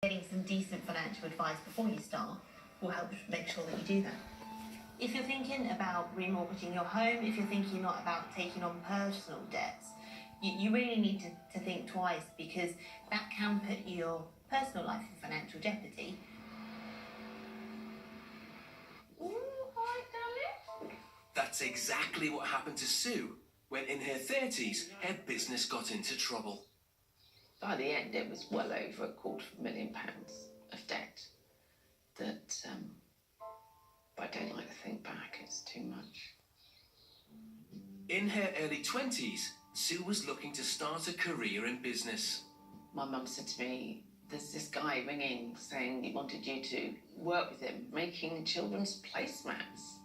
Getting some decent financial advice before you start will help make sure that you do that. If you're thinking about remortgaging your home, if you're thinking not about taking on personal debts, you really need to think twice, because that can put your personal life in financial jeopardy. Ooh, hi, darling. That's exactly what happened to Sue when in her 30s her business got into trouble. By the end, it was well over £250,000 of debt that I don't like to think back, it's too much. In her early 20s, Sue was looking to start a career in business. My mum said to me, there's this guy ringing saying he wanted you to work with him, making children's placemats.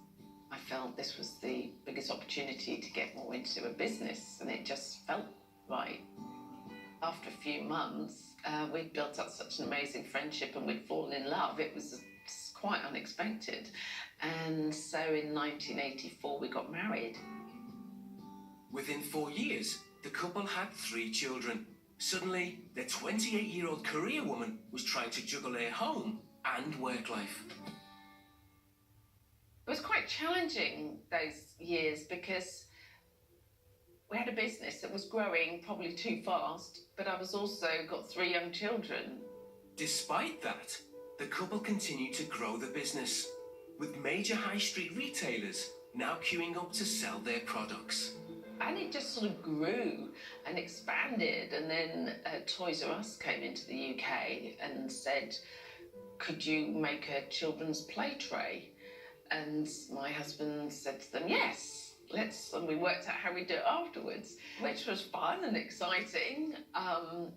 I felt this was the biggest opportunity to get more into a business, and it just felt right. After a few months, we'd built up such an amazing friendship and we'd fallen in love. It was quite unexpected. And so in 1984, we got married. Within 4 years, the couple had 3 children. Suddenly, their 28-year-old career woman was trying to juggle her home and work life. It was quite challenging those years because we had a business that was growing probably too fast, but I was also got 3 young children. Despite that, the couple continued to grow the business, with major high street retailers now queuing up to sell their products. And it just sort of grew and expanded, and then Toys R Us came into the UK and said, could you make a children's play tray? And my husband said to them, yes. And we worked out how we'd do it afterwards, which was fun and exciting.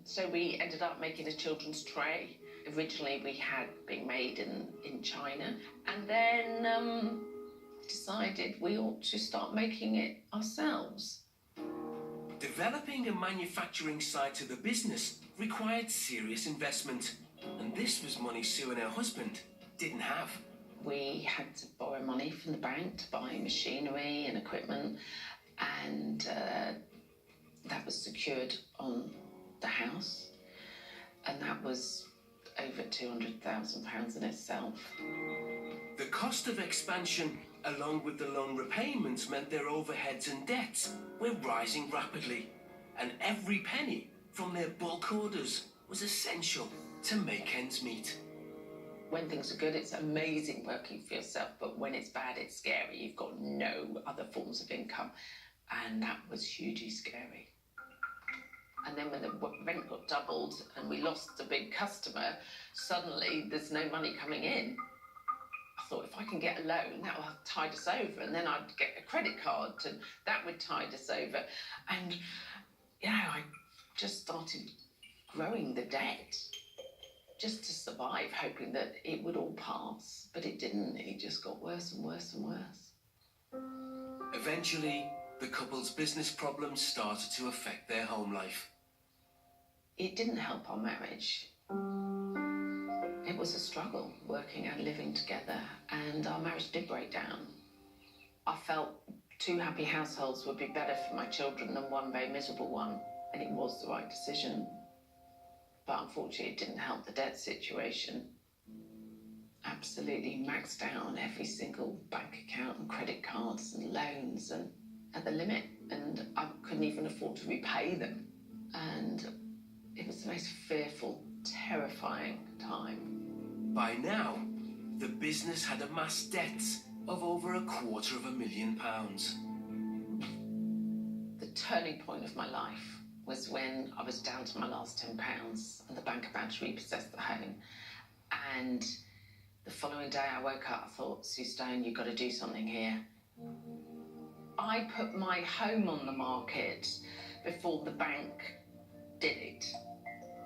So we ended up making a children's tray. Originally, we had been made in China, and then decided we ought to start making it ourselves. Developing a manufacturing side to the business required serious investment, and this was money Sue and her husband didn't have. We had to borrow money from the bank to buy machinery and equipment, and that was secured on the house, and that was over £200,000 in itself. The cost of expansion, along with the loan repayments, meant their overheads and debts were rising rapidly, and every penny from their bulk orders was essential to make ends meet. When things are good, it's amazing working for yourself, but when it's bad, it's scary. You've got no other forms of income, and that was hugely scary. And then when the rent got doubled and we lost a big customer, suddenly there's no money coming in. I thought, if I can get a loan, that will tide us over, and then I'd get a credit card, and that would tide us over. And, you know, I just started growing the debt, just to survive, hoping that it would all pass. But it didn't. It just got worse and worse and worse. Eventually, the couple's business problems started to affect their home life. It didn't help our marriage. It was a struggle, working and living together, and our marriage did break down. I felt 2 happy households would be better for my children than 1 very miserable one, and it was the right decision. But unfortunately, it didn't help the debt situation. Absolutely maxed out on every single bank account and credit cards and loans, and at the limit, and I couldn't even afford to repay them. And it was the most fearful, terrifying time. By now, the business had amassed debts of over £250,000. The turning point of my life was when I was down to my last £10 and the bank about to repossess the home. And the following day I woke up, I thought, Sue Stone, you've got to do something here. I put my home on the market before the bank did it.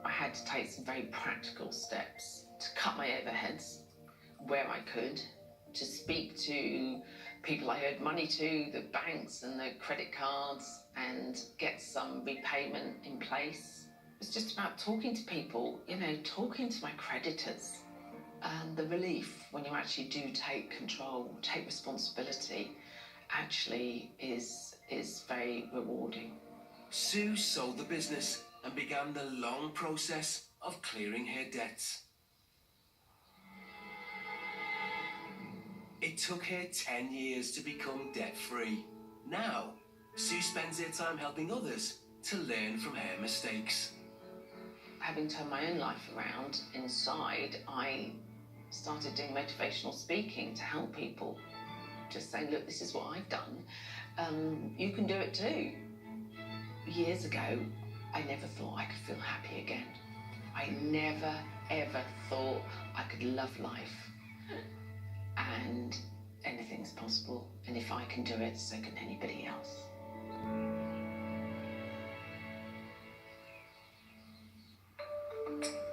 I had to take some very practical steps to cut my overheads where I could, to speak to people I owed money to, the banks and the credit cards, and get some repayment in place. It was just about talking to people, you know, talking to my creditors. And the relief when you actually do take control, take responsibility, actually is very rewarding. Sue sold the business and began the long process of clearing her debts. It took her 10 years to become debt-free. Now, Sue spends her time helping others to learn from her mistakes. Having turned my own life around inside, I started doing motivational speaking to help people. Just saying, look, this is what I've done. You can do it too. Years ago, I never thought I could feel happy again. I never, ever thought I could love life. And anything's possible. And if I can do it, so can anybody